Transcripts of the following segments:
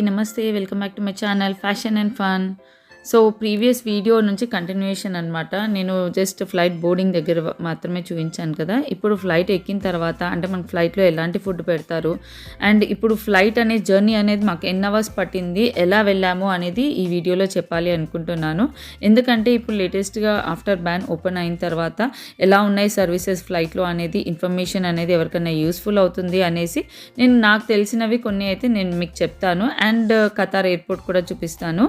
నమస్తే. Welcome back to my channel fashion and fun. So previous video నుంచి continuation అనమాట. నేను జస్ట్ ఫ్లైట్ బోర్డింగ్ దగ్గర మాత్రమే చూపించాను కదా. ఇప్పుడు ఫ్లైట్ ఎక్కిన తర్వాత అంటే మనకు ఫ్లైట్లో ఎలాంటి ఫుడ్ పెడతారు అండ్ ఇప్పుడు ఫ్లైట్ అనే జర్నీ అనేది మాకు ఎన్ని అవర్స్ పట్టింది, ఎలా వెళ్ళాము అనేది ఈ వీడియోలో చెప్పాలి అనుకుంటున్నాను. ఎందుకంటే ఇప్పుడు లేటెస్ట్గా ఆఫ్టర్ బ్యాన్ ఓపెన్ అయిన తర్వాత ఎలా ఉన్నాయి సర్వీసెస్ ఫ్లైట్లో అనేది ఇన్ఫర్మేషన్ అనేది ఎవరికైనా యూస్ఫుల్ అవుతుంది అనేసి నేను నాకు తెలిసినవి కొన్ని అయితే నేను మీకు చెప్తాను అండ్ ఖతార్ ఎయిర్పోర్ట్ కూడా చూపిస్తాను.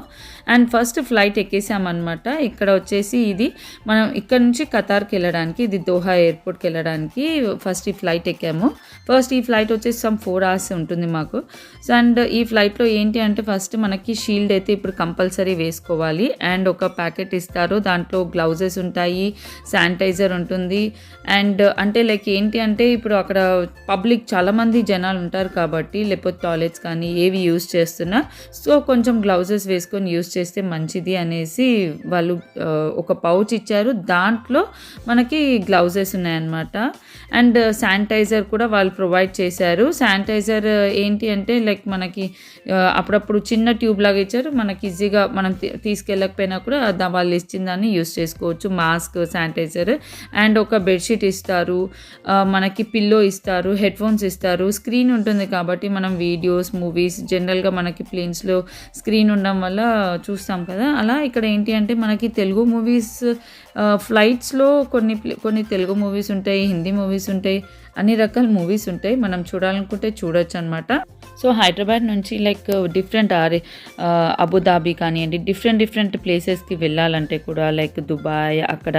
అండ్ ఫస్ట్ ఫ్లైట్ ఎక్కేసామన్నమాట. ఇక్కడ వచ్చేసి ఇది మనం ఇక్కడ నుంచి ఖతార్కి వెళ్ళడానికి, ఇది దోహా ఎయిర్పోర్ట్కి వెళ్ళడానికి ఫస్ట్ ఈ ఫ్లైట్ ఎక్కాము. ఫస్ట్ ఈ ఫ్లైట్ వచ్చేసి సమ్ 4 hours ఉంటుంది మాకు. సో అండ్ ఈ ఫ్లైట్లో ఏంటి అంటే ఫస్ట్ మనకి షీల్డ్ అయితే ఇప్పుడు కంపల్సరీ వేసుకోవాలి అండ్ ఒక ప్యాకెట్ ఇస్తారు, దాంట్లో గ్లౌజెస్ ఉంటాయి, శానిటైజర్ ఉంటుంది అండ్ అంటే లైక్ ఏంటి అంటే ఇప్పుడు అక్కడ పబ్లిక్ చాలామంది జనాలు ఉంటారు కాబట్టి లేకపోతే టాయిలెట్స్ కానీ ఏవి యూజ్ చేస్తున్నా సో కొంచెం గ్లౌజెస్ వేసుకొని యూజ్ చేస్తే మంచిది అనేసి వాళ్ళు ఒక పౌచ్ ఇచ్చారు, దాంట్లో మనకి గ్లౌజెస్ ఉన్నాయన్నమాట. అండ్ శానిటైజర్ కూడా వాళ్ళు ప్రొవైడ్ చేశారు. శానిటైజర్ ఏంటి అంటే లైక్ మనకి అప్పుడప్పుడు చిన్న ట్యూబ్ లాగా ఇచ్చారు, మనకి ఈజీగా మనం తీసుకెళ్ళకపోయినా కూడా వాళ్ళు ఇచ్చిన దాన్ని యూజ్ చేసుకోవచ్చు. మాస్క్, శానిటైజర్ అండ్ ఒక బెడ్షీట్ ఇస్తారు, మనకి పిల్లో ఇస్తారు, హెడ్ ఫోన్స్ ఇస్తారు, స్క్రీన్ ఉంటుంది కాబట్టి మనం వీడియోస్, మూవీస్ జనరల్గా మనకి ప్లేన్స్లో స్క్రీన్ ఉండడం వల్ల చూస్తాం కదా. అలా ఇక్కడ ఏంటి అంటే మనకి తెలుగు మూవీస్ ఫ్లైట్స్లో కొన్ని తెలుగు మూవీస్ ఉంటాయి, హిందీ మూవీస్ ఉంటాయి, అన్ని రకాల మూవీస్ ఉంటాయి, మనం చూడాలనుకుంటే చూడొచ్చు అనమాట. సో హైదరాబాద్ నుంచి లైక్ డిఫరెంట్ అబుదాబి కానివ్వండి, డిఫరెంట్ ప్లేసెస్కి వెళ్ళాలంటే కూడా లైక్ దుబాయ్ అక్కడ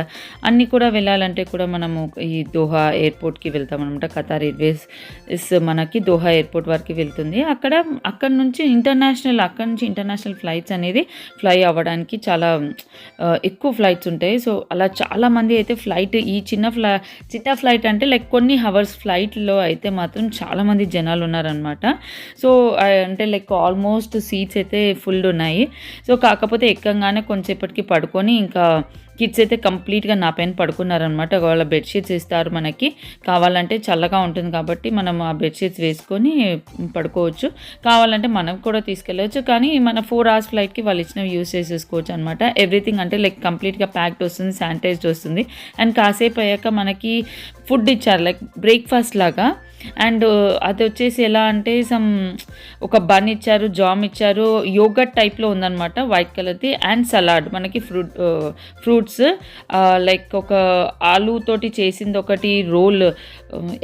అన్నీ కూడా వెళ్ళాలంటే కూడా మనము ఈ దోహా ఎయిర్పోర్ట్కి వెళ్తాం అనమాట. ఖతార్ ఎయిర్వేస్ మనకి దోహా ఎయిర్పోర్ట్ వరకు వెళ్తుంది. అక్కడ నుంచి ఇంటర్నేషనల్ ఫ్లైట్స్ అనేది ఫ్లై అవ్వడానికి చాలా ఎక్కువ ఫ్లైట్స్ ఉంటాయి. సో అలా చాలామంది అయితే ఫ్లైట్ ఈ చిన్న ఫ్లైట్ అంటే లైక్ కొన్ని హవర్స్ ఫ్లైట్లో అయితే మాత్రం చాలామంది జనాలు ఉన్నారనమాట. సో అంటే లైక్ ఆల్మోస్ట్ సీట్స్ అయితే ఫుల్ ఉన్నాయి. సో కాకపోతే ఎక్కంగానే కొంచెంసేపటికి పడుకొని ఇంకా కిడ్స్ అయితే కంప్లీట్గా నా పైన పడుకున్నారనమాట. వాళ్ళ బెడ్షీట్స్ ఇస్తారు మనకి, కావాలంటే చల్లగా ఉంటుంది కాబట్టి మనం ఆ బెడ్షీట్స్ వేసుకొని పడుకోవచ్చు, కావాలంటే మనం కూడా తీసుకెళ్ళవచ్చు. కానీ మన 4 hours ఫ్లైట్కి వాళ్ళు ఇచ్చినవి యూస్ చేసేసుకోవచ్చు అనమాట. ఎవ్రీథింగ్ అంటే లైక్ కంప్లీట్గా ప్యాక్డ్ వస్తుంది, శానిటైజ్డ్ వస్తుంది అండ్ కాసేపు అయ్యాక మనకి ఫుడ్ ఇచ్చారు లైక్ బ్రేక్ఫాస్ట్ లాగా. అండ్ అది వచ్చేసి ఎలా అంటే ఒక బన్ ఇచ్చారు, జామ్ ఇచ్చారు, యోగర్ట్ టైప్లో ఉందన్నమాట వైట్ కలర్ది అండ్ సలాడ్, మనకి ఫ్రూట్స్ లైక్ ఒక ఆలూతోటి చేసింది ఒకటి రోల్,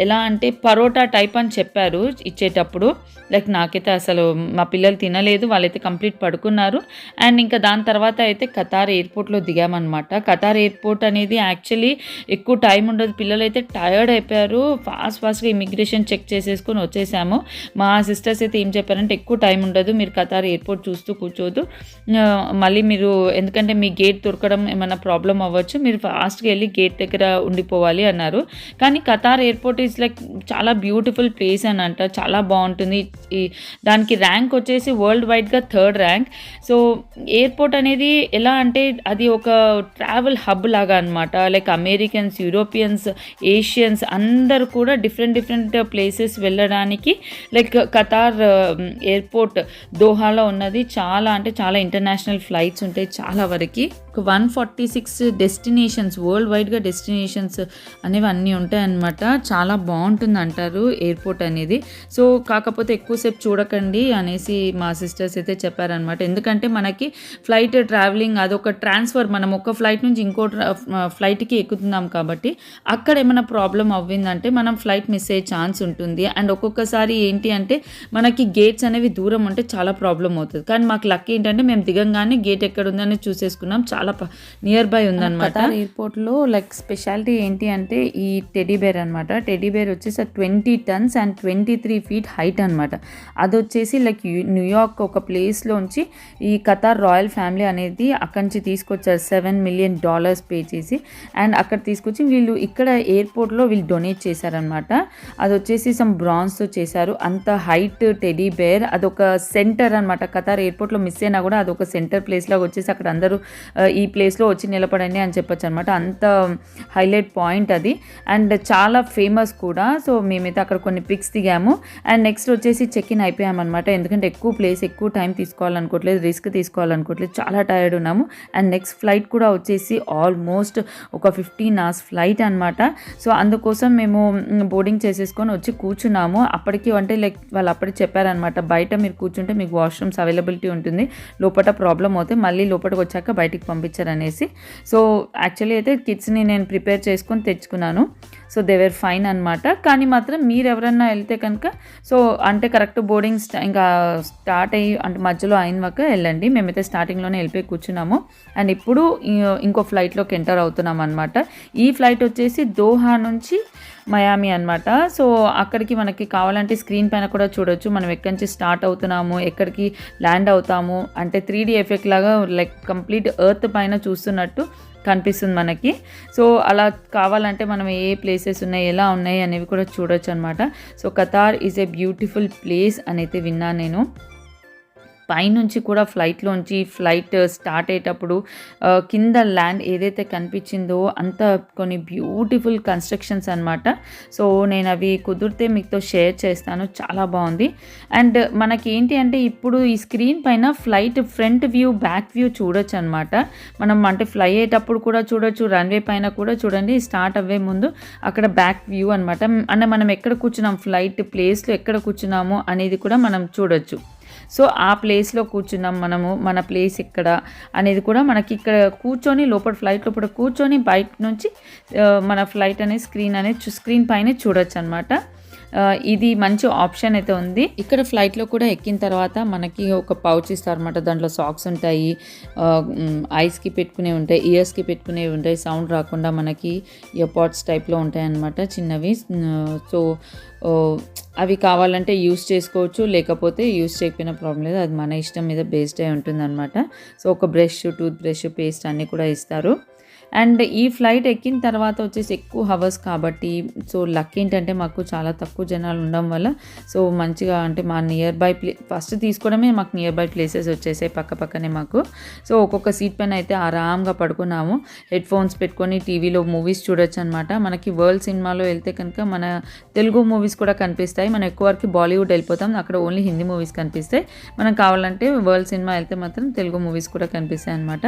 ఎలా అంటే పరోటా టైప్ అని చెప్పారు ఇచ్చేటప్పుడు. లైక్ నాకైతే అసలు మా పిల్లలు తినలేదు, వాళ్ళైతే కంప్లీట్ పడుకున్నారు. అండ్ ఇంకా దాని తర్వాత అయితే ఖతార్ ఎయిర్పోర్ట్లో దిగామన్నమాట. ఖతార్ ఎయిర్పోర్ట్ అనేది యాక్చువల్లీ ఎక్కువ టైం ఉండదు, పిల్లలు అయితే టయర్డ్ అయిపోయారు, ఫాస్ట్గా ఇమిగ్రేషన్ చెక్ చేసేసుకొని వచ్చేసాము. మా సిస్టర్స్ అయితే ఏం చెప్పారంటే ఎక్కువ టైం ఉండదు, మీరు ఖతార్ ఎయిర్పోర్ట్ చూస్తూ కూర్చోదు, మళ్ళీ మీరు ఎందుకంటే మీ గేట్ దొరకడం ఏమైనా ప్రాబ్లం అవ్వచ్చు, మీరు ఫాస్ట్గా వెళ్ళి గేట్ దగ్గర ఉండిపోవాలి అన్నారు. కానీ ఖతార్ ఎయిర్పోర్ట్ ఈజ్ లైక్ చాలా బ్యూటిఫుల్ ప్లేస్ అని అంట, చాలా బాగుంటుంది. దానికి ర్యాంక్ వచ్చేసి వరల్డ్ వైడ్గా 3rd ర్యాంక్. సో ఎయిర్పోర్ట్ అనేది ఎలా అంటే అది ఒక ట్రావెల్ హబ్ లాగా అనమాట. లైక్ అమెరికన్స్, యూరోపియన్స్, ఏషియన్స్ అందరూ కూడా డిఫరెంట్ ప్లేసెస్ వెళ్ళడానికి లైక్ ఖతార్ ఎయిర్పోర్ట్ దోహాలో ఉన్నది. చాలా ఇంటర్నేషనల్ ఫ్లైట్స్ ఉంటాయి, చాలా వరకు 146 డెస్టినేషన్స్, వరల్డ్ వైడ్గా డెస్టినేషన్స్ అనేవి అన్నీ ఉంటాయన్నమాట. చాలా బాగుంటుంది అంటారు ఎయిర్పోర్ట్ అనేది. సో కాకపోతే ఎక్కువసేపు చూడకండి అనేసి మా సిస్టర్స్ అయితే చెప్పారనమాట. ఎందుకంటే మనకి ఫ్లైట్ ట్రావెలింగ్ అదొక ట్రాన్స్ఫర్, మనం ఒక ఫ్లైట్ నుంచి ఇంకో ఫ్లైట్కి ఎక్కుతున్నాం కాబట్టి అక్కడ ఏమైనా ప్రాబ్లం అవ్విందంటే మనం ఫ్లైట్ మిస్ అయ్యే ఛాన్స్ ఉంటుంది. అండ్ ఒక్కొక్కసారి ఏంటి అంటే మనకి గేట్స్ అనేవి దూరం ఉంటే చాలా ప్రాబ్లం అవుతుంది. కానీ మాకు లక్ ఏంటంటే మేము దిగంగానే గేట్ ఎక్కడ ఉందని చూసేసుకున్నాం, చాలా నియర్ బై ఉందన్నమాట. ఎయిర్పోర్ట్లో లైక్ స్పెషాలిటీ ఏంటి అంటే ఈ టెడీ బేర్ అనమాట. టెడీ బేర్ వచ్చేసి 20 tons అండ్ 23 feet హైట్ అనమాట. అది వచ్చేసి లైక్ న్యూయార్క్ ఒక ప్లేస్లోంచి ఈ ఖతార్ రాయల్ ఫ్యామిలీ అనేది అక్కడి నుంచి తీసుకొచ్చారు $7 million పే చేసి. అండ్ అక్కడ తీసుకొచ్చి వీళ్ళు ఇక్కడ ఎయిర్పోర్ట్లో వీళ్ళు డొనేట్ చేశారనమాట. అది వచ్చేసి బ్రాన్స్తో చేశారు. అంత హైట్ టెడీ బేర్, అదొక సెంటర్ అనమాట. ఖతార్ ఎయిర్పోర్ట్లో మిస్ అయినా కూడా అదొక సెంటర్ ప్లేస్ లాగా వచ్చేసి అక్కడ అందరూ ఈ ప్లేస్లో వచ్చి నిలబడండి అని చెప్పొచ్చు అనమాట. అంత హైలైట్ పాయింట్ అది అండ్ చాలా ఫేమస్ కూడా. సో మేమైతే అక్కడ కొన్ని పిక్స్ దిగాము అండ్ నెక్స్ట్ వచ్చేసి చెక్ ఇన్ అయిపోయామన్నమాట. ఎందుకంటే ఎక్కువ టైం తీసుకోవాలనుకోవట్లేదు, రిస్క్ తీసుకోవాలనుకోవట్లేదు, చాలా టైర్డ్ ఉన్నాము. అండ్ నెక్స్ట్ ఫ్లైట్ కూడా వచ్చేసి ఆల్మోస్ట్ ఒక 15 hours ఫ్లైట్ అనమాట. సో అందుకోసం మేము బోర్డింగ్ చేసేసుకొని వచ్చి కూర్చున్నాము. అప్పటికి అంటే లైక్ వాళ్ళు అప్పటికి చెప్పారనమాట, బయట మీరు కూర్చుంటే మీకు వాష్రూమ్స్ అవైలబిలిటీ ఉంటుంది, లోపల ప్రాబ్లం అవుతే మళ్ళీ లోపలికి వచ్చాక బయటికి పంపించారనేసి. సో యాక్చువల్లీ అయితే కిడ్స్ని నేను ప్రిపేర్ చేసుకొని తెచ్చుకున్నాను. సో దే వర్ ఫైన్ అనమాట. కానీ మాత్రం మీరు ఎవరన్నా వెళ్తే కనుక సో అంటే కరెక్ట్ బోర్డింగ్ ఇంకా స్టార్ట్ అయ్యి అంటే మధ్యలో అయినాక వెళ్ళండి. మేమైతే స్టార్టింగ్లోనే వెళ్ళిపోయి కూర్చున్నాము అండ్ ఇప్పుడు ఇంకో ఫ్లైట్లోకి ఎంటర్ అవుతున్నాం అనమాట. ఈ ఫ్లైట్ వచ్చేసి దోహా నుంచి మయామి అనమాట. సో అక్కడికి మనకి కావాలంటే స్క్రీన్ పైన కూడా చూడొచ్చు మనం ఎక్కడి నుంచి స్టార్ట్ అవుతున్నాము, ఎక్కడికి ల్యాండ్ అవుతాము. అంటే 3D ఎఫెక్ట్ లాగా లైక్ కంప్లీట్ ఎర్త్ పైన చూస్తున్నట్టు కనిపిస్తుంది మనకి. సో అలా కావాలంటే మనం ఏ ప్లేసెస్ ఉన్నాయి, ఎలా ఉన్నాయి అనేవి కూడా చూడొచ్చు అనమాట. So Qatar is a beautiful place అని అయితే విన్నాను నేను. పైనుంచి కూడా ఫ్లైట్ స్టార్ట్ అయ్యేటప్పుడు కింద ల్యాండ్ ఏదైతే కనిపించిందో అంత కొన్ని బ్యూటిఫుల్ కన్స్ట్రక్షన్స్ అనమాట. సో నేను అవి కుదిరితే మీతో షేర్ చేస్తాను, చాలా బాగుంది. అండ్ మనకి ఏంటి అంటే ఇప్పుడు ఈ స్క్రీన్ పైన flight front view back view చూడొచ్చు అనమాట. మనం అంటే ఫ్లై అయ్యేటప్పుడు కూడా చూడొచ్చు, రన్వే పైన కూడా చూడండి స్టార్ట్ అవ్వే ముందు అక్కడ బ్యాక్ వ్యూ అనమాట. అంటే మనం ఎక్కడ కూర్చున్నాం, ఫ్లైట్ ప్లేస్లో ఎక్కడ కూర్చున్నాము అనేది కూడా మనం చూడొచ్చు. సో ఆ ప్లేస్లో కూర్చున్నాం మనము, మన ప్లేస్ ఇక్కడ అనేది కూడా మనకి ఇక్కడ కూర్చొని ఫ్లైట్ లోపల కూర్చొని బయట నుంచి మన ఫ్లైట్ అనేది స్క్రీన్ పైనే చూడొచ్చు అనమాట. ఇది మంచి ఆప్షన్ అయితే ఉంది. ఇక్కడ ఫ్లైట్లో కూడా ఎక్కిన తర్వాత మనకి ఒక పౌచ్ ఇస్తారు అనమాట. దాంట్లో సాక్స్ ఉంటాయి, ఐస్కి పెట్టుకునే ఉంటాయి, ఇయర్స్కి పెట్టుకునేవి ఉంటాయి, సౌండ్ రాకుండా మనకి ఇయర్ పాడ్స్ టైప్లో ఉంటాయి అన్నమాట చిన్నవి. సో అవి కావాలంటే యూస్ చేసుకోవచ్చు, లేకపోతే యూస్ చేయకపోయినా ప్రాబ్లం లేదు, అది మన ఇష్టం మీద బేస్డ్ అయి ఉంటుంది అనమాట. సో ఒక టూత్ బ్రష్, పేస్ట్ అన్నీ కూడా ఇస్తారు. అండ్ ఈ ఫ్లైట్ ఎక్కిన తర్వాత వచ్చేసి ఎక్కువ హవర్స్ కాబట్టి సో లక్ ఏంటంటే మాకు చాలా తక్కువ జనాలు ఉండడం వల్ల సో మంచిగా అంటే మా నియర్ బై ఫస్ట్ తీసుకోవడమే మాకు నియర్ బై ప్లేసెస్ వచ్చేసాయి పక్కనే మాకు. సో ఒక్కొక్క సీట్ పైన అయితే ఆరాంగా పడుకున్నాము, హెడ్ ఫోన్స్ పెట్టుకొని టీవీలో మూవీస్ చూడొచ్చు అనమాట. మనకి వరల్డ్ సినిమాలో వెళ్తే కనుక మన తెలుగు మూవీస్ కూడా కనిపిస్తాయి. మనం ఎక్కువ వరకు బాలీవుడ్ వెళ్ళిపోతాం, అక్కడ ఓన్లీ హిందీ మూవీస్ కనిపిస్తాయి. మనం కావాలంటే వరల్డ్ సినిమా వెళ్తే మాత్రం తెలుగు మూవీస్ కూడా కనిపిస్తాయి అనమాట.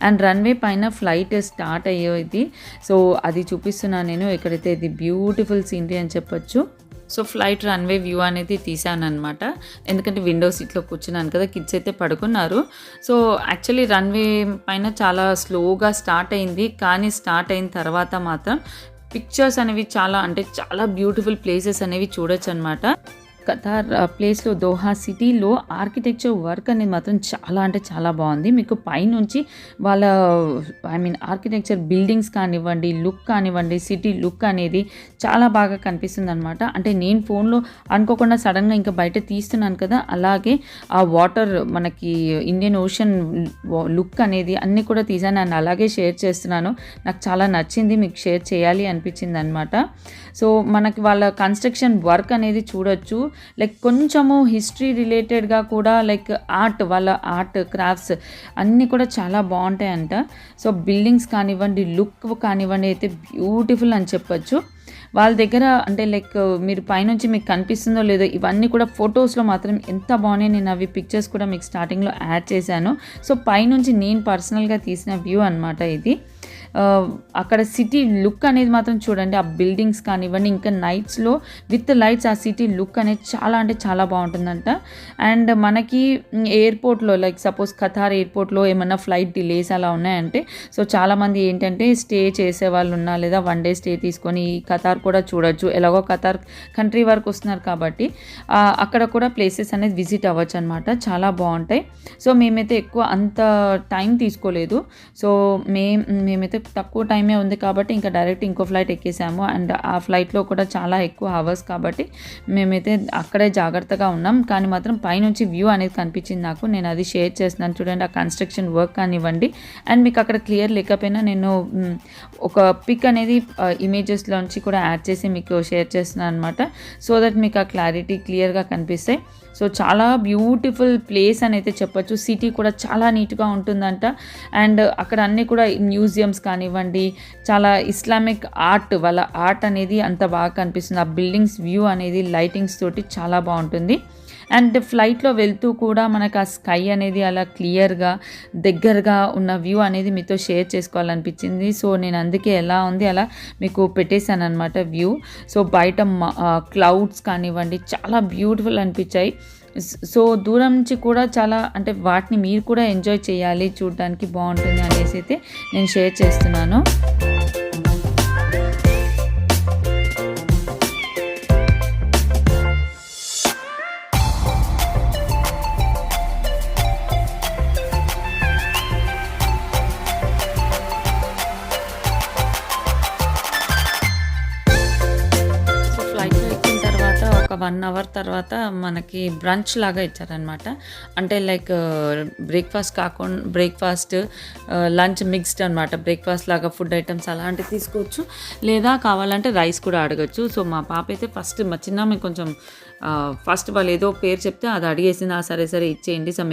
అండ్ రన్వే పైన ఫ్లైట్ స్టార్ట్ అయ్యేది. సో అది చూపిస్తున్నాను నేను. ఇక్కడైతే ఇది బ్యూటిఫుల్ సీనరీ అని చెప్పొచ్చు. సో ఫ్లైట్ రన్వే వ్యూ అనేది తీసాను అనమాట, ఎందుకంటే విండో సీట్లో కూర్చున్నాను కదా, కిడ్స్ అయితే పడుకున్నారు. సో యాక్చువల్లీ రన్వే పైన చాలా స్లోగా స్టార్ట్ అయింది, కానీ స్టార్ట్ అయిన తర్వాత మాత్రం పిక్చర్స్ అనేవి చాలా బ్యూటిఫుల్ ప్లేసెస్ అనేవి చూడొచ్చు అనమాట. ఖతార్ ప్లేస్లో దోహా సిటీలో ఆర్కిటెక్చర్ వర్క్ అనేది మాత్రం చాలా బాగుంది. మీకు పైనుంచి వాళ్ళ ఆర్కిటెక్చర్ బిల్డింగ్స్ కానివ్వండి, లుక్ కానివ్వండి, సిటీ లుక్ అనేది చాలా బాగా కనిపిస్తుంది అనమాట. అంటే నేను ఫోన్లో అనుకోకుండా సడన్గా ఇంకా బయట తీస్తున్నాను కదా, అలాగే ఆ వాటర్ మనకి ఇండియన్ ఓషన్ లుక్ అనేది అన్నీ కూడా తీసాను అండ్ అలాగే షేర్ చేస్తున్నాను. నాకు చాలా నచ్చింది, మీకు షేర్ చేయాలి అనిపించింది అనమాట. సో మనకి వాళ్ళ కన్స్ట్రక్షన్ వర్క్ అనేది చూడొచ్చు, లైక్ కొంచెము హిస్టరీ రిలేటెడ్గా కూడా, లైక్ వాళ్ళ ఆర్ట్ క్రాఫ్ట్స్ అన్నీ కూడా చాలా బాగుంటాయంట. సో బిల్డింగ్స్ కానివ్వండి, లుక్ కానివ్వండి అయితే బ్యూటిఫుల్ అని చెప్పొచ్చు. వాళ్ళ దగ్గర అంటే లైక్ మీరు పైనుంచి మీకు కనిపిస్తుందో లేదో, ఇవన్నీ కూడా ఫొటోస్లో మాత్రం ఎంత బాగున్నాయి. నేను అవి పిక్చర్స్ కూడా మీకు స్టార్టింగ్లో యాడ్ చేశాను. సో పైనుంచి నేను పర్సనల్గా తీసిన వ్యూ అనమాట ఇది. అక్కడ సిటీ లుక్ అనేది మాత్రం చూడండి, ఆ బిల్డింగ్స్ కానివ్వండి, ఇంకా నైట్స్లో విత్ లైట్స్ ఆ సిటీ లుక్ అనేది చాలా బాగుంటుందంట. అండ్ మనకి ఎయిర్పోర్ట్లో లైక్ సపోజ్ ఖతార్ ఎయిర్పోర్ట్లో ఏమన్నా ఫ్లైట్ డిలేస్ అలా ఉన్నాయంటే సో చాలామంది ఏంటంటే స్టే చేసే వాళ్ళు ఉన్నా లేదా 1 day స్టే తీసుకొని ఖతార్ కూడా చూడొచ్చు. ఎలాగో ఖతార్ కంట్రీ వరకు వస్తున్నారు కాబట్టి అక్కడ కూడా ప్లేసెస్ అనేది విజిట్ అవ్వచ్చు అనమాట, చాలా బాగుంటాయి. సో మేమైతే ఎక్కువ అంత టైం తీసుకోలేదు. సో మేమైతే తక్కువ టైమే ఉంది కాబట్టి ఇంకా డైరెక్ట్ ఇంకో ఫ్లైట్ ఎక్కేసాము. అండ్ ఆ ఫ్లైట్‌లో కూడా చాలా ఎక్కువ అవర్స్ కాబట్టి మేమైతే అక్కడే జాగ్రత్తగా ఉన్నాం. కానీ మాత్రం పైనుంచి వ్యూ అనేది కనిపించింది నాకు. నేను అది షేర్ చేస్తున్నాను చూడండి. ఆ కన్‌స్ట్రక్షన్ వర్క్ కానివ్వండి అండ్ మీకు అక్కడ క్లియర్ లేకపోయినా నేను ఒక పిక్ అనేది ఇమేజెస్‌లోంచి కూడా యాడ్ చేసి మీకు షేర్ చేస్తున్నాను అనమాట. సో దట్ మీకు ఆ క్లారిటీ క్లియర్‌గా కనిపిస్తాయి. సో చాలా బ్యూటిఫుల్ ప్లేస్ అని అయితే చెప్పొచ్చు. సిటీ కూడా చాలా నీట్‌గా ఉంటుందంట. అండ్ అక్కడ అన్నీ కూడా మ్యూజియమ్స్ కానివ్వండి, చాలా ఇస్లామిక్ ఆర్ట్, వాళ్ళ ఆర్ట్ అనేది అంత బాగా కనిపిస్తుంది. ఆ బిల్డింగ్స్ వ్యూ అనేది లైటింగ్స్ తోటి చాలా బాగుంటుంది. అండ్ ఫ్లైట్లో వెళ్తూ కూడా మనకు ఆ స్కై అనేది అలా క్లియర్గా దగ్గరగా ఉన్న వ్యూ అనేది మీతో షేర్ చేసుకోవాలనిపించింది. సో నేను అందుకే ఎలా ఉంది అలా మీకు పెట్టేశాను అనమాట వ్యూ. సో బయట క్లౌడ్స్ కానివ్వండి చాలా బ్యూటిఫుల్ అనిపించాయి. సో దూరం నుంచి కూడా చాలా అంటే వాటిని మీరు కూడా ఎంజాయ్ చేయాలి, చూడడానికి బాగుంటుంది అనేసి అయితే నేను షేర్ చేస్తున్నాను. ఒక 1 అవర్ తర్వాత మనకి బ్రంచ్ లాగా ఇచ్చారనమాట. అంటే లైక్ బ్రేక్ఫాస్ట్ లంచ్ మిక్స్డ్ అనమాట. బ్రేక్ఫాస్ట్ లాగా ఫుడ్ ఐటమ్స్ అలాంటివి తీసుకోవచ్చు, లేదా కావాలంటే రైస్ కూడా అడగచ్చు. సో మా పాప అయితే మా చిన్నామె కొంచెం ఫస్ట్ వాళ్ళు ఏదో పేరు చెప్తే అది అడిగేసింది. సరే ఇచ్చేయండి, సమ్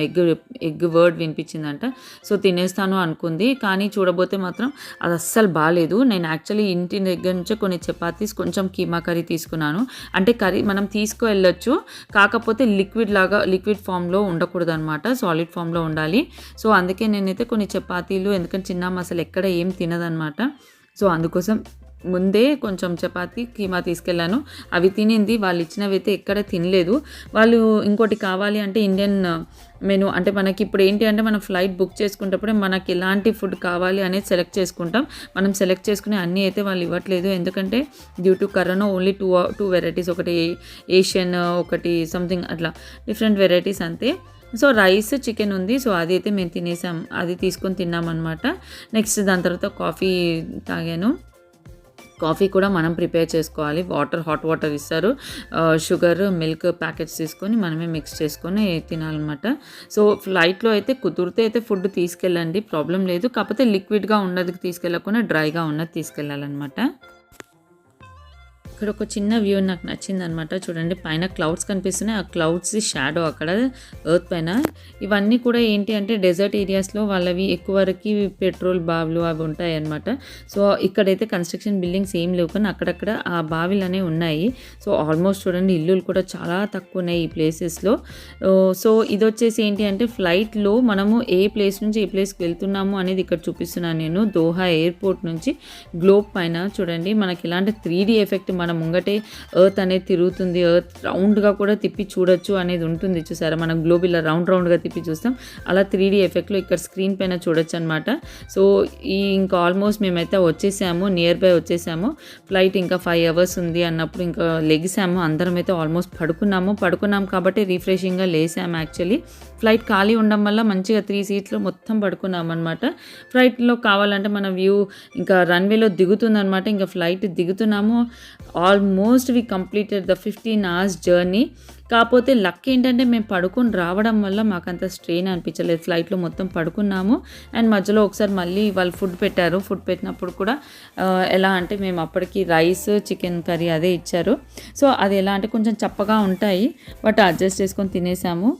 ఎగ్ వర్డ్ వినిపించిందంట. సో తినేస్తాను అనుకుంది, కానీ చూడబోతే మాత్రం అది అస్సలు బాగాలేదు. నేను యాక్చువల్లీ ఇంటి దగ్గర నుంచే కొన్ని చపాతీస్, కొంచెం కీమా కర్రీ తీసుకున్నాను. అంటే కర్రీ మనం తీసుకువెళ్ళొచ్చు, కాకపోతే లిక్విడ్ ఫామ్లో ఉండకూడదు అనమాట, సాలిడ్ ఫామ్లో ఉండాలి. సో అందుకే నేనైతే కొన్ని చపాతీలు, ఎందుకంటే చిన్నమ్మ అసలు ఎక్కడ ఏం తినదనమాట. సో అందుకోసం ముందే కొంచెం చపాతీ కీమా తీసుకెళ్ళాను. అవి తినింది, వాళ్ళు ఇచ్చినవి అయితే ఎక్కడ తినలేదు. వాళ్ళు ఇంకోటి కావాలి అంటే ఇండియన్ మెనూ, అంటే మనకి ఇప్పుడు ఏంటి అంటే మనం ఫ్లైట్ బుక్ చేసుకునేటప్పుడే మనకి ఎలాంటి ఫుడ్ కావాలి అనేది సెలెక్ట్ చేసుకుంటాం. మనం సెలెక్ట్ చేసుకునే అన్నీ అయితే వాళ్ళు ఇవ్వట్లేదు, ఎందుకంటే due to corona only two varieties, ఒకటి ఏషియన్, ఒకటి సంథింగ్ అట్లా డిఫరెంట్ వెరైటీస్ అంతే. సో రైస్ చికెన్ ఉంది, సో అది అయితే మేము తినేసాం, అది తీసుకొని తిన్నామన్నమాట. నెక్స్ట్ దాని తర్వాత కాఫీ తాగాను. కాఫీ కూడా మనం ప్రిపేర్ చేసుకోవాలి. హాట్ వాటర్ ఇస్తారు, షుగర్, మిల్క్ ప్యాకెట్స్ తీసుకొని మనమే మిక్స్ చేసుకొని తినాలన్నమాట. సో ఫ్లైట్లో అయితే కుదిరితే అయితే ఫుడ్ తీసుకెళ్ళండి, ప్రాబ్లం లేదు. కాకపోతే లిక్విడ్గా ఉన్నది తీసుకెళ్ళకుండా డ్రైగా ఉన్నది తీసుకెళ్ళాలన్నమాట. ఇక్కడ ఒక చిన్న వ్యూ నాకు నచ్చిందనమాట. చూడండి, పైన క్లౌడ్స్ కనిపిస్తున్నాయి, ఆ క్లౌడ్స్ షాడో అక్కడ ఎర్త్ పైన. ఇవన్నీ కూడా ఏంటి అంటే డెజర్ట్ ఏరియాస్లో వాళ్ళవి ఎక్కువ వరకు పెట్రోల్ బావులు అవి ఉంటాయి అనమాట. సో ఇక్కడైతే కన్స్ట్రక్షన్ బిల్డింగ్స్ ఏం లేవు, కానీ అక్కడక్కడ ఆ బావిలు అనేవి ఉన్నాయి. సో ఆల్మోస్ట్ చూడండి ఇల్లులు కూడా చాలా తక్కువ ఉన్నాయి ఈ ప్లేసెస్లో. సో ఇది వచ్చేసి ఏంటి అంటే ఫ్లైట్లో మనము ఏ ప్లేస్ నుంచి ఏ ప్లేస్కి వెళ్తున్నాము అనేది ఇక్కడ చూపిస్తున్నాను నేను. దోహా ఎయిర్పోర్ట్ నుంచి గ్లోబ్ పైన చూడండి మనకి ఇలాంటి 3D ఎఫెక్ట్, మన ముంగటే ఎర్త్ అనేది తిరుగుతుంది, ఎర్త్ రౌండ్గా కూడా తిప్పి చూడొచ్చు అనేది ఉంటుంది. చూసారా, మనం గ్లోబ్ ఇలా రౌండ్గా తిప్పి చూస్తాం, అలా 3D ఎఫెక్ట్లో ఇక్కడ స్క్రీన్ పైన చూడొచ్చు అనమాట. సో ఇంకా ఆల్మోస్ట్ మేమైతే వచ్చేసాము, నియర్ బై వచ్చేసాము. ఫ్లైట్ ఇంకా 5 అవర్స్ ఉంది అన్నప్పుడు ఇంకా లెగిసాము. అందరం అయితే ఆల్మోస్ట్ పడుకున్నాం కాబట్టి రిఫ్రెషింగ్గా లేసాము. యాక్చువల్లీ ఫ్లైట్ ఖాళీ ఉండడం వల్ల మంచిగా 3 సీట్స్లో మొత్తం పడుకున్నాం అనమాట. ఫ్లైట్లో కావాలంటే మన వ్యూ ఇంకా రన్వేలో దిగుతుందనమాట. ఇంకా ఫ్లైట్ దిగుతున్నాము. Almost we completed the 15 hours journey. కాకపోతే లక్ ఏంటంటే మేము పడుకొని రావడం వల్ల మాకు అంత స్ట్రెయిన్ అనిపించలేదు. ఫ్లైట్లో మొత్తం పడుకున్నాము. అండ్ మధ్యలో ఒకసారి మళ్ళీ వాళ్ళు ఫుడ్ పెట్టారు. ఫుడ్ పెట్టినప్పుడు కూడా ఎలా అంటే మేము అప్పటికి రైస్, చికెన్ కర్రీ అదే ఇచ్చారు. సో అది ఎలా అంటే కొంచెం చప్పగా ఉంటాయి, బట్ అడ్జస్ట్ చేసుకొని తినేసాము.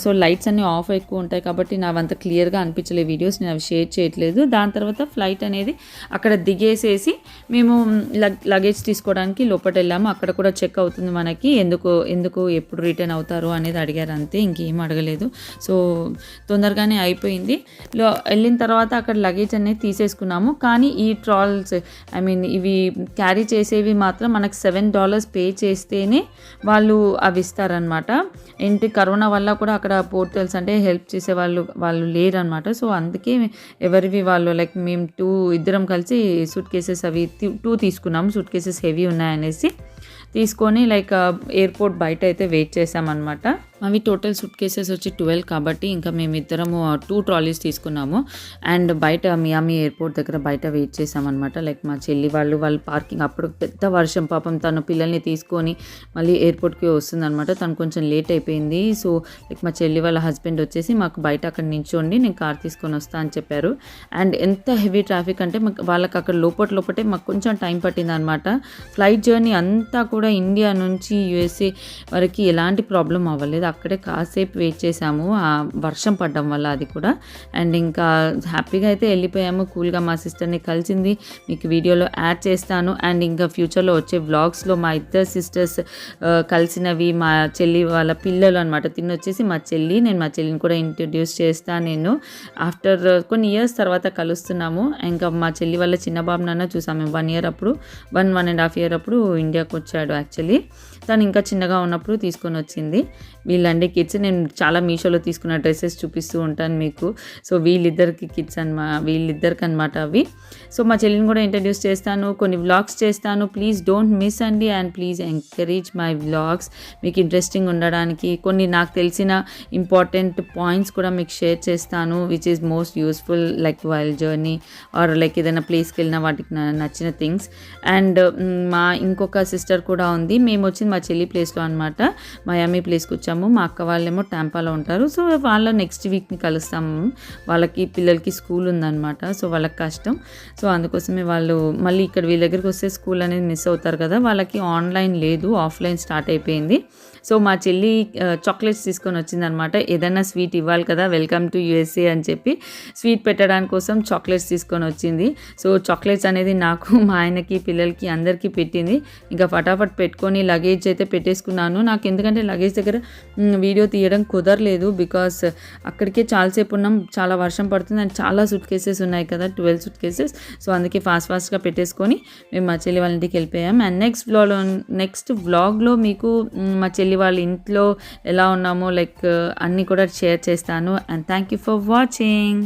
సో లైట్స్ అన్నీ ఆఫ్ ఎక్కువ ఉంటాయి కాబట్టి నావంత క్లియర్గా అనిపించలేదు వీడియోస్, నేను అవి షేర్ చేయట్లేదు. దాని తర్వాత ఫ్లైట్ అనేది అక్కడ దిగేసేసి మేము లగేజ్ తీసుకోవడానికి లోపల వెళ్ళాము. అక్కడ కూడా చెక్ అవుతుంది మనకి, ఎందుకు ఎప్పుడు రిటర్న్ అవుతారు అనేది అడిగారు, అంతే, ఇంకేం అడగలేదు. సో తొందరగానే అయిపోయింది. వెళ్ళిన తర్వాత అక్కడ లగేజ్ అనేది తీసేసుకున్నాము. కానీ ఈ ట్రాల్స్ ఇవి క్యారీ చేసేవి మాత్రం మనకు $7 పే చేస్తేనే వాళ్ళు అవి ఇస్తారనమాట. ఏంటి కరోనా వల్ల కూడా అక్కడ పోర్టల్స్ అంటే హెల్ప్ చేసే వాళ్ళు లేరనమాట. సో అందుకే ఎవరివి వాళ్ళు, లైక్ మేము ఇద్దరం కలిసి సూట్ కేసెస్ అవి 2 తీసుకున్నాము. సూట్ కేసెస్ హెవీ ఉన్నాయనేసి తీసుకొని లైక్ ఎయిర్పోర్ట్ బయట అయితే వెయిట్ చేసామన్నమాట. అవి టోటల్ సూట్ కేసెస్ వచ్చి 12 కాబట్టి ఇంకా మేమిద్దరము 2 ట్రాలీస్ తీసుకున్నాము. అండ్ బయట మియామి ఎయిర్‌పోర్ట్ దగ్గర బయట వెయిట్ చేసామనమాట. లైక్ మా చెల్లి వాళ్ళు పార్కింగ్ అప్పుడు పెద్ద వర్షం పాపం తను పిల్లల్ని తీసుకొని మళ్ళీ ఎయిర్‌పోర్ట్‌కి వస్తుందనమాట. తను కొంచెం లేట్ అయిపోయింది. సో లైక్ మా చెల్లి వాళ్ళ హస్బెండ్ వచ్చేసి మాకు బయట అక్కడ నించోండి నేను కార్ తీసుకొని వస్తా అని చెప్పారు. అండ్ ఎంత హెవీ ట్రాఫిక్ అంటే వాళ్ళకి అక్కడ లోపటే మాకు కొంచెం టైం పట్టిందనమాట. ఫ్లైట్ జర్నీ అంతా కూడా ఇండియా నుంచి యూఎస్ఏ వరకు ఎలాంటి ప్రాబ్లం అవ్వలేదు. అక్కడే కాసేపు వెయిట్ చేసాము ఆ వర్షం పడడం వల్ల అది కూడా. అండ్ ఇంకా హ్యాపీగా అయితే వెళ్ళిపోయాము. కూల్గా మా సిస్టర్ని కలిసింది మీకు వీడియోలో యాడ్ చేస్తాను. అండ్ ఇంకా ఫ్యూచర్లో వచ్చే వ్లాగ్స్లో మా ఇద్దరు సిస్టర్స్ కలిసినవి మా చెల్లి వాళ్ళ పిల్లలు అనమాట. వచ్చేసి మా చెల్లి, నేను మా చెల్లిని కూడా ఇంట్రడ్యూస్ చేస్తాను. నేను ఆఫ్టర్ కొన్ని ఇయర్స్ తర్వాత కలుస్తున్నాము. ఇంకా మా చెల్లి వాళ్ళ చిన్న బాబు నాన్న చూసాము 1 ఇయర్ అప్పుడు 1.5 ఇయర్ అప్పుడు ఇండియాకి వచ్చాడు. యాక్చువల్లీ తను ఇంకా చిన్నగా ఉన్నప్పుడు తీసుకొని వచ్చింది. వీళ్ళండి కిడ్స్. నేను చాలా మీషోలో తీసుకున్న డ్రెస్సెస్ చూపిస్తూ ఉంటాను మీకు. సో వీళ్ళిద్దరికి కిడ్స్ వీళ్ళిద్దరికి అనమాట అవి. సో మా చెల్లిని కూడా ఇంట్రడ్యూస్ చేస్తాను, కొన్ని వ్లాగ్స్ చేస్తాను. ప్లీజ్ డోంట్ మిస్ అండి. And please encourage my vlogs. మీకు ఇంట్రెస్టింగ్ ఉండడానికి కొన్ని నాకు తెలిసిన ఇంపార్టెంట్ పాయింట్స్ కూడా మీకు షేర్ చేస్తాను which is most useful like wild journey or like ఏదైనా ప్లేస్కి వెళ్ళిన వాటికి నచ్చిన థింగ్స్. అండ్ మా ఇంకొక సిస్టర్ కూడా ఉంది. మేము వచ్చింది మా చెల్లి ప్లేస్లో అనమాట. మయామి ప్లేస్కి వచ్చాము. మా అక్క వాళ్ళేమో టాంపాలో ఉంటారు. సో వాళ్ళ నెక్స్ట్ వీక్ని కలుస్తాము. వాళ్ళకి పిల్లలకి స్కూల్ ఉందన్నమాట. సో వాళ్ళకి కష్టం. సో అందుకోసమే వాళ్ళు మళ్ళీ ఇక్కడ వీళ్ళ దగ్గరికి వస్తే స్కూల్ అనేది మిస్ అవుతారు కదా. వాళ్ళకి ఆన్లైన్ లేదు, ఆఫ్లైన్ స్టార్ట్ అయిపోయింది. సో మా చెల్లి చాక్లెట్స్ తీసుకొని వచ్చిందనమాట. ఏదైనా స్వీట్ ఇవ్వాలి కదా, వెల్కమ్ టు యూఎస్ఏ అని చెప్పి స్వీట్ పెట్టడానికి కోసం చాక్లెట్స్ తీసుకొని వచ్చింది. సో చాక్లెట్స్ అనేది నాకు, మా ఆయనకి, పిల్లలకి అందరికీ పెట్టింది. ఇంకా ఫటాఫట్ పెట్టుకొని లగేజ్ అయితే పెట్టేసుకున్నాను. నాకు ఎందుకంటే లగేజ్ దగ్గర వీడియో తీయడం కుదరలేదు. బికాస్ అక్కడికే చాలాసేపు ఉన్నాం, చాలా వర్షం పడుతుంది అండ్ చాలా సూట్ కేసెస్ ఉన్నాయి కదా, 12 సూట్ కేసెస్. సో అందుకే ఫాస్ట్గా పెట్టేసుకొని మేము మా చెల్లి వాళ్ళ ఇంటికి వెళ్ళిపోయాం. అండ్ నెక్స్ట్ వ్లాగ్లో మీకు మా చెల్లి వాళ్ళ ఇంట్లో ఎలా ఉన్నామో లైక్ అన్నీ కూడా షేర్ చేస్తాను. And thank you for watching.